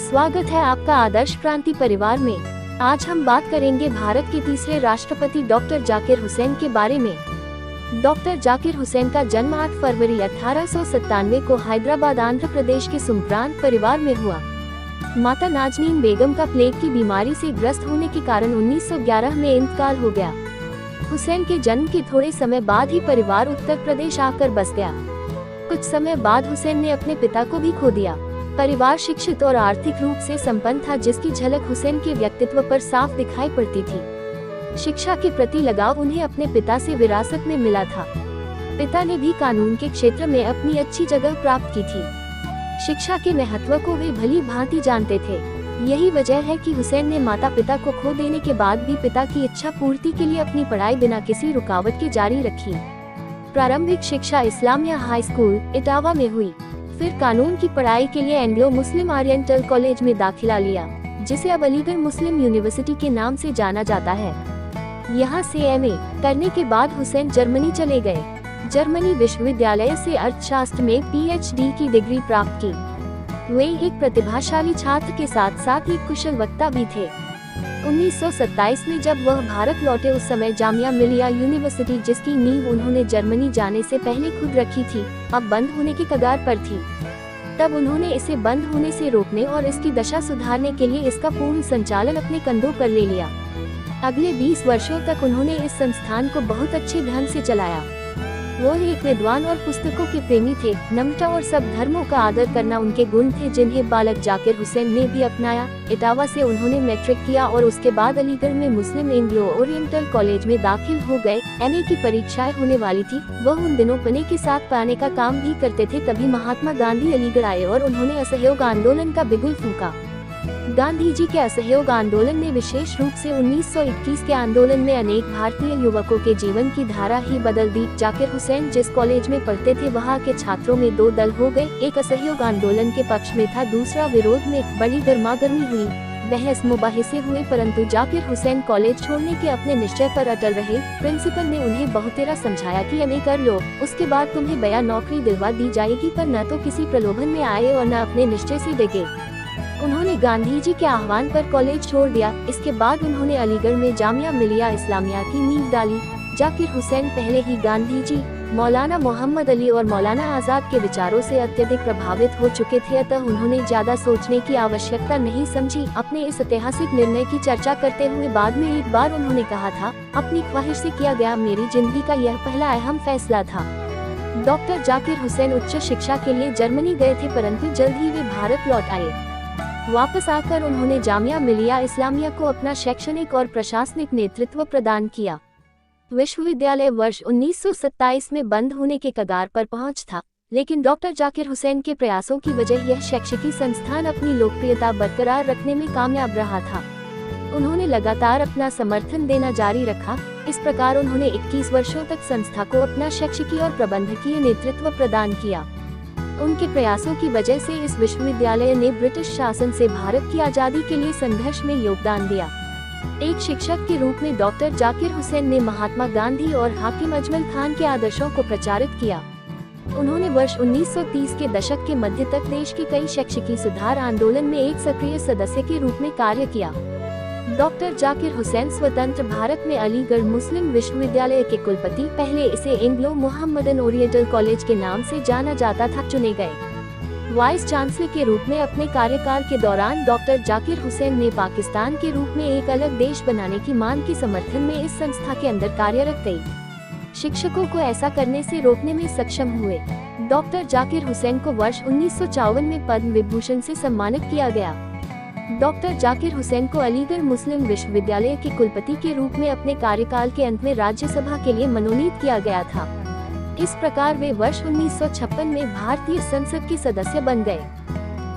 स्वागत है आपका आदर्श क्रांति परिवार में। आज हम बात करेंगे भारत के तीसरे राष्ट्रपति डॉक्टर जाकिर हुसैन के बारे में। डॉक्टर जाकिर हुसैन का जन्म 8 फरवरी 1897 को हैदराबाद आंध्र प्रदेश के सुम्प्रांत परिवार में हुआ। माता नाजनीन बेगम का प्लेग की बीमारी से ग्रस्त होने के कारण 1911 में इंतकाल हो गया। हुसैन के जन्म के थोड़े समय बाद ही परिवार उत्तर प्रदेश आकर बस गया। कुछ समय बाद हुसैन ने अपने पिता को भी खो दिया। परिवार शिक्षित और आर्थिक रूप से संपन्न था, जिसकी झलक हुसैन के व्यक्तित्व पर साफ दिखाई पड़ती थी। शिक्षा के प्रति लगाव उन्हें अपने पिता से विरासत में मिला था। पिता ने भी कानून के क्षेत्र में अपनी अच्छी जगह प्राप्त की थी। शिक्षा के महत्व को वे भली भांति जानते थे। यही वजह है कि हुसैन ने माता पिता को खो देने के बाद भी पिता की इच्छा पूर्ति के लिए अपनी पढ़ाई बिना किसी रुकावट के जारी रखी। प्रारंभिक शिक्षा इस्लामिया हाई स्कूल इटावा में हुई। फिर कानून की पढ़ाई के लिए एंग्लो मुस्लिम ओरिएंटल कॉलेज में दाखिला लिया, जिसे अब अलीगढ़ मुस्लिम यूनिवर्सिटी के नाम से जाना जाता है। यहाँ से एमए करने के बाद हुसैन जर्मनी चले गए। जर्मनी विश्वविद्यालय से अर्थशास्त्र में पीएचडी की डिग्री प्राप्त की। वे एक प्रतिभाशाली छात्र के साथ साथ एक कुशल वक्ता भी थे। 1927 में जब वह भारत लौटे, उस समय जामिया मिलिया यूनिवर्सिटी, जिसकी नींव उन्होंने जर्मनी जाने से पहले खुद रखी थी, अब बंद होने के कगार पर थी। तब उन्होंने इसे बंद होने से रोकने और इसकी दशा सुधारने के लिए इसका पूर्ण संचालन अपने कंधों पर ले लिया। अगले 20 वर्षों तक उन्होंने इस संस्थान को बहुत अच्छे ढंग से चलाया। वो एक विद्वान और पुस्तकों के प्रेमी थे। नम्रता और सब धर्मों का आदर करना उनके गुण थे, जिन्हें बालक जाकिर हुसैन ने भी अपनाया। इटावा से उन्होंने मैट्रिक किया और उसके बाद अलीगढ़ में मुस्लिम एंग्लो ओरिएंटल कॉलेज में दाखिल हो गए। एमए की परीक्षाएं होने वाली थी। वह उन दिनों पने के साथ पाने का काम भी करते थे। तभी महात्मा गांधी अलीगढ़ आए और उन्होंने असहयोग आंदोलन का बिगुल फूंका। गांधी जी के असहयोग आंदोलन ने विशेष रूप से 1921 के आंदोलन में अनेक भारतीय युवकों के जीवन की धारा ही बदल दी। जाकिर हुसैन जिस कॉलेज में पढ़ते थे, वहां के छात्रों में 2 दल हो गए। एक असहयोग आंदोलन के पक्ष में था, दूसरा विरोध में। बड़ी गर्मागर्मी हुई, बहस मुबाहिसे हुए, परंतु जाकिर हुसैन कॉलेज छोड़ने के अपने निश्चय पर अटल रहे। प्रिंसिपल ने उन्हें बहुतेरा समझाया कि एमए कर लो, उसके बाद तुम्हें बया नौकरी दिलवा दी जाएगी, पर न तो किसी प्रलोभन में आए और न अपने निश्चय से डिगे। उन्होंने गांधी जी के आह्वान पर कॉलेज छोड़ दिया। इसके बाद उन्होंने अलीगढ़ में जामिया मिलिया इस्लामिया की नींव डाली। जाकिर हुसैन पहले ही गांधी जी, मौलाना मोहम्मद अली और मौलाना आजाद के विचारों से अत्यधिक प्रभावित हो चुके थे, अतः उन्होंने ज्यादा सोचने की आवश्यकता नहीं समझी। अपने इस ऐतिहासिक निर्णय की चर्चा करते हुए बाद में एक बार उन्होंने कहा था, अपनी ख्वाहिश से किया गया मेरी जिंदगी का यह पहला अहम फैसला था। डॉक्टर जाकिर हुसैन उच्च शिक्षा के लिए जर्मनी गए थे, परंतु जल्द ही वे भारत लौट आए। वापस आकर उन्होंने जामिया मिलिया इस्लामिया को अपना शैक्षणिक और प्रशासनिक नेतृत्व प्रदान किया। विश्वविद्यालय वर्ष 1927 में बंद होने के कगार पर पहुंच था, लेकिन डॉक्टर जाकिर हुसैन के प्रयासों की वजह यह शैक्षिकी संस्थान अपनी लोकप्रियता बरकरार रखने में कामयाब रहा था। उन्होंने लगातार अपना समर्थन देना जारी रखा। इस प्रकार उन्होंने 21 वर्षों तक संस्था को अपना शैक्षिकी और प्रबंधकीय नेतृत्व प्रदान किया। उनके प्रयासों की वजह से इस विश्वविद्यालय ने ब्रिटिश शासन से भारत की आजादी के लिए संघर्ष में योगदान दिया। एक शिक्षक के रूप में डॉक्टर जाकिर हुसैन ने महात्मा गांधी और हाकिम अजमल खान के आदर्शों को प्रचारित किया। उन्होंने वर्ष 1930 के दशक के मध्य तक देश के कई शैक्षिकी सुधार आंदोलन में एक सक्रिय सदस्य के रूप में कार्य किया। डॉक्टर जाकिर हुसैन स्वतंत्र भारत में अलीगढ़ मुस्लिम विश्वविद्यालय के कुलपति, पहले इसे एंग्लो मुहम्मदन ओरिएंटल कॉलेज के नाम से जाना जाता था, चुने गए। वाइस चांसलर के रूप में अपने कार्यकाल के दौरान डॉक्टर जाकिर हुसैन ने पाकिस्तान के रूप में एक अलग देश बनाने की मांग के समर्थन में इस संस्था के अंदर कार्यरत कई शिक्षकों को ऐसा करने से रोकने में सक्षम हुए। डॉक्टर जाकिर हुसैन को वर्ष 1954 में पद्म विभूषण से सम्मानित किया गया। डॉक्टर जाकिर हुसैन को अलीगढ़ मुस्लिम विश्वविद्यालय के कुलपति के रूप में अपने कार्यकाल के अंत में राज्यसभा के लिए मनोनीत किया गया था। इस प्रकार वे वर्ष 1956 में भारतीय संसद के सदस्य बन गए।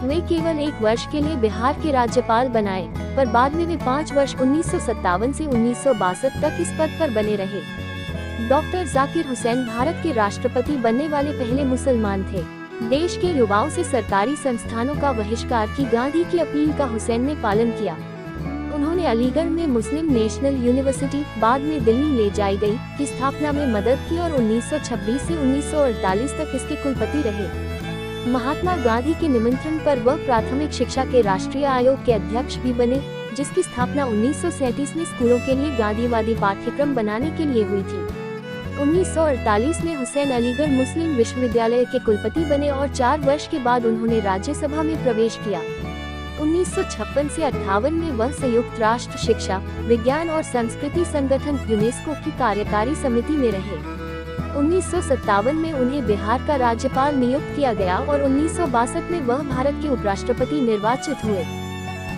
वे केवल 1 वर्ष के लिए बिहार के राज्यपाल बनाए, पर बाद में वे 5 वर्ष 1957 से 1962 तक इस पद पर बने रहे। डॉक्टर जाकिर हुसैन भारत के राष्ट्रपति बनने वाले पहले मुसलमान थे। देश के युवाओं से सरकारी संस्थानों का बहिष्कार की गांधी की अपील का हुसैन ने पालन किया। उन्होंने अलीगढ़ में मुस्लिम नेशनल यूनिवर्सिटी, बाद में दिल्ली ले जाई गई, की स्थापना में मदद की और 1926 से 1948 तक इसके कुलपति रहे। महात्मा गांधी के निमंत्रण पर वह प्राथमिक शिक्षा के राष्ट्रीय आयोग के अध्यक्ष भी बने, जिसकी स्थापना 1937 में स्कूलों के लिए गांधीवादी पाठ्यक्रम बनाने के लिए हुई थी। 1948 में हुसैन अलीगढ़ मुस्लिम विश्वविद्यालय के कुलपति बने और 4 वर्ष के बाद उन्होंने राज्यसभा में प्रवेश किया। 1956 से 58 में वह संयुक्त राष्ट्र शिक्षा, विज्ञान और संस्कृति संगठन यूनेस्को की कार्यकारी समिति में रहे। 1957 में उन्हें बिहार का राज्यपाल नियुक्त किया गया और 1962 में वह भारत के उपराष्ट्रपति निर्वाचित हुए।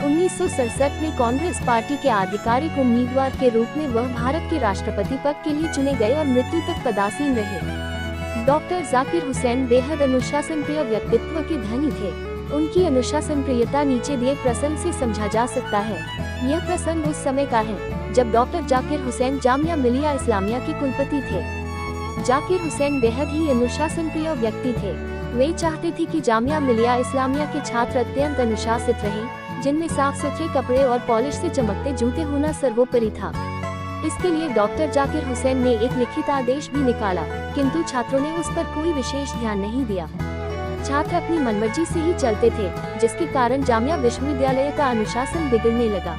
1967 में कांग्रेस पार्टी के आधिकारिक उम्मीदवार के रूप में वह भारत के राष्ट्रपति पद के लिए चुने गए और मृत्यु तक पदासीन रहे। डॉक्टर जाकिर हुसैन बेहद अनुशासन प्रिय व्यक्तित्व के धनी थे। उनकी अनुशासन प्रियता नीचे दिए प्रसंग से समझा जा सकता है। यह प्रसंग उस समय का है जब डॉक्टर जाकिर हुसैन जामिया मिलिया इस्लामिया के कुलपति थे। जाकिर हुसैन बेहद ही अनुशासन प्रिय व्यक्ति थे। वे चाहते थे कि जामिया मिलिया इस्लामिया के छात्र अत्यंत अनुशासित रहें, जिनमें साफ सुथरे कपड़े और पॉलिश से चमकते जूते होना सर्वोपरि था। इसके लिए डॉक्टर जाकिर हुसैन ने एक लिखित आदेश भी निकाला, किंतु छात्रों ने उस पर कोई विशेष ध्यान नहीं दिया। छात्र अपनी मनमर्जी से ही चलते थे, जिसके कारण जामिया विश्वविद्यालय का अनुशासन बिगड़ने लगा।